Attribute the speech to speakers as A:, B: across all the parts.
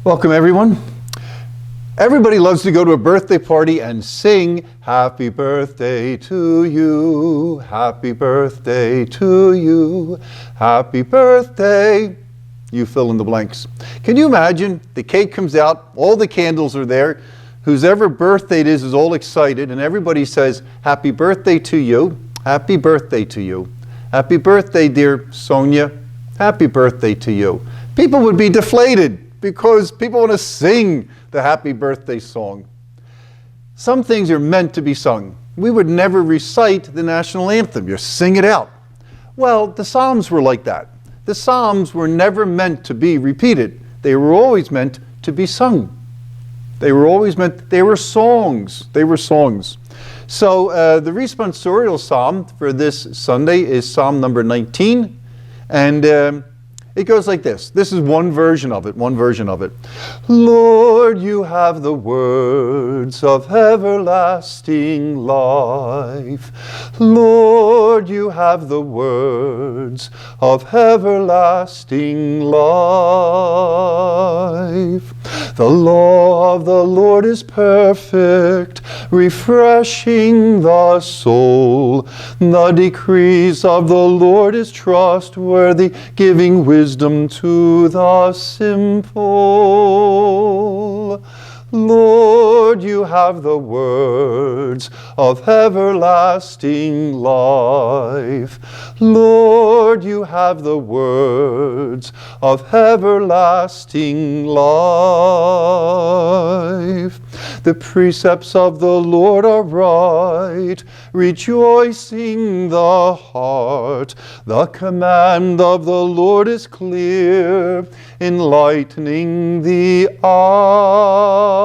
A: Welcome, everyone. Everybody loves to go to a birthday party and sing, "Happy birthday to you, happy birthday to you, happy birthday." You fill in the blanks. Can you imagine? The cake comes out, all the candles are there, whose ever birthday it is all excited, and everybody says, "Happy birthday to you, happy birthday to you, happy birthday, dear Sonia, happy birthday to you." People would be deflated because people want to sing the happy birthday song. Some things are meant to be sung. We would never recite the national anthem. You sing it out. Well, the Psalms were like that. The Psalms were never meant to be repeated. They were always meant to be sung. They were songs. They were songs. So the responsorial psalm for this Sunday is Psalm number 19. And it goes like this. This is one version of it, Lord, you have the words of everlasting life. Lord, you have the words of everlasting life. The law of the Lord is perfect, refreshing the soul. The decrees of the Lord is trustworthy, giving wisdom to the simple. Lord, you have the words of everlasting life. Lord, you have the words of everlasting life. The precepts of the Lord are right, rejoicing the heart. The command of the Lord is clear, enlightening the eye.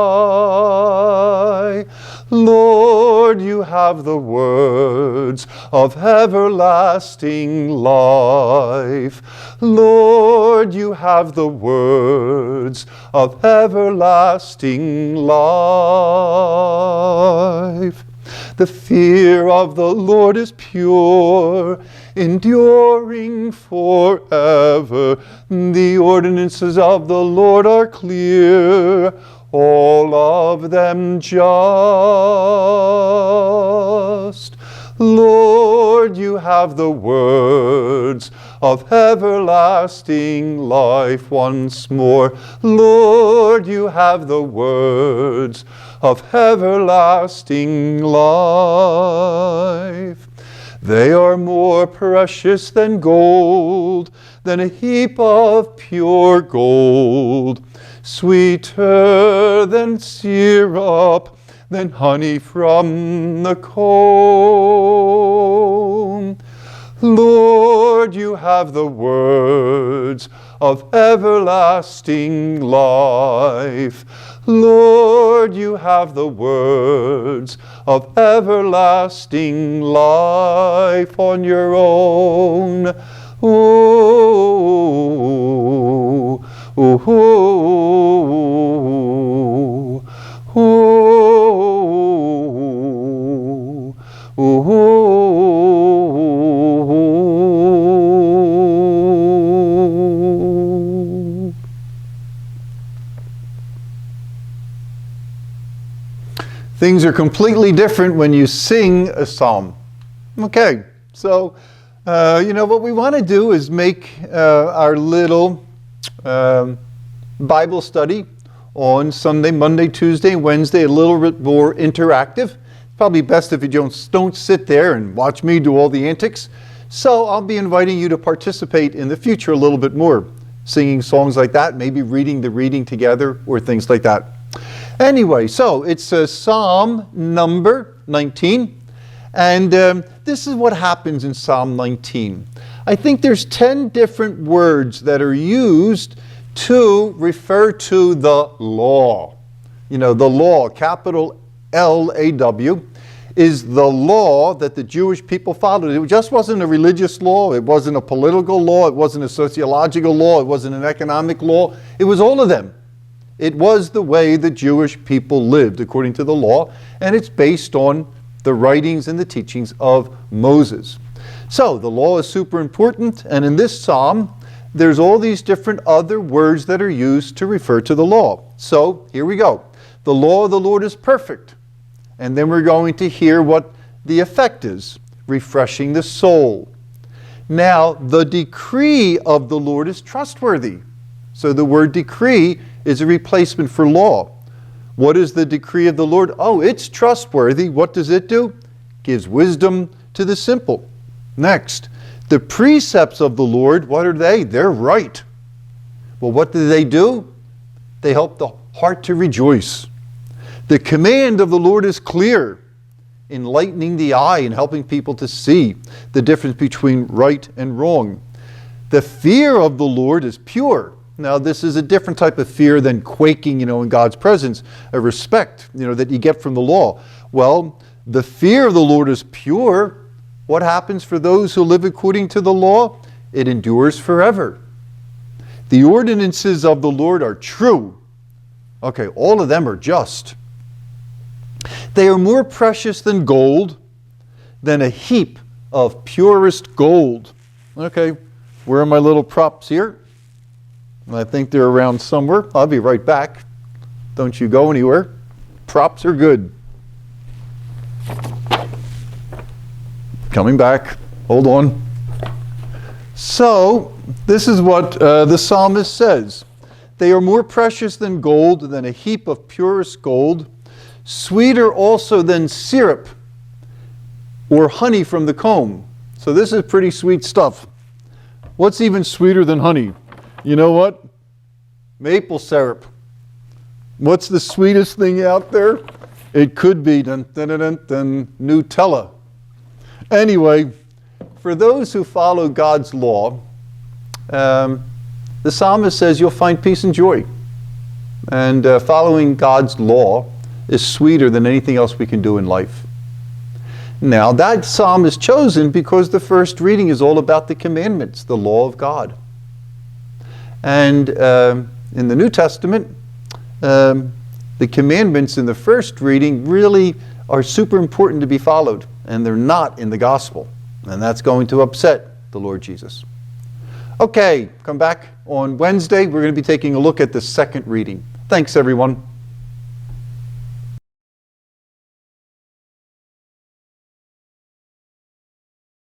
A: Lord, you have the words of everlasting life. Lord, you have the words of everlasting life. The fear of the Lord is pure, enduring forever. The ordinances of the Lord are clear, all of them just. Lord, you have the words of everlasting life. Once more, Lord, you have the words of everlasting life. They are more precious than gold, than a heap of pure gold, sweeter than syrup, than honey from the comb. Lord, you have the words of everlasting life. Lord, you have the words of everlasting life on your own. Ooh, ooh, ooh, ooh, ooh. Things are completely different when you sing a psalm. Okay, so what we want to do is make our little Bible study on Sunday, Monday, Tuesday, Wednesday a little bit more interactive. It's probably best if you don't sit there and watch me do all the antics. So I'll be inviting you to participate in the future a little bit more, singing songs like that, maybe reading the reading together or things like that. Anyway, so it's Psalm number 19, and this is what happens in Psalm 19. I think there's 10 different words that are used to refer to the law. You know, the law, capital L-A-W, is the law that the Jewish people followed. It just wasn't a religious law, it wasn't a political law, it wasn't a sociological law, it wasn't an economic law, it was all of them. It was the way the Jewish people lived according to the law, and it's based on the writings and the teachings of Moses. So the law is super important, and in this psalm, there's all these different other words that are used to refer to the law. So here we go. The law of the Lord is perfect. And then we're going to hear what the effect is, refreshing the soul. Now, the decree of the Lord is trustworthy. So the word decree is a replacement for law. What is the decree of the Lord? Oh, it's trustworthy. What does it do? Gives wisdom to the simple. Next, the precepts of the Lord, what are they? They're right. Well, what do? They help the heart to rejoice. The command of the Lord is clear, enlightening the eye and helping people to see the difference between right and wrong. The fear of the Lord is pure. Now, this is a different type of fear than quaking, in God's presence, a respect, that you get from the law. Well, the fear of the Lord is pure. What happens for those who live according to the law? It endures forever. The ordinances of the Lord are true. Okay, all of them are just. They are more precious than gold, than a heap of purest gold. Okay, where are my little props here? I think they're around somewhere. I'll be right back. Don't you go anywhere. Props are good. Coming back. Hold on. So, this is what the psalmist says. They are more precious than gold, than a heap of purest gold, sweeter also than syrup or honey from the comb. So this is pretty sweet stuff. What's even sweeter than honey? You know what? Maple syrup. What's the sweetest thing out there? It could be Nutella. Anyway, for those who follow God's law, the psalmist says you'll find peace and joy. And following God's law is sweeter than anything else we can do in life. Now, that psalm is chosen because the first reading is all about the commandments, the law of God. And in the New Testament, the commandments in the first reading really are super important to be followed, and they're not in the gospel. And that's going to upset the Lord Jesus. Okay, come back on Wednesday. We're going to be taking a look at the second reading. Thanks, everyone.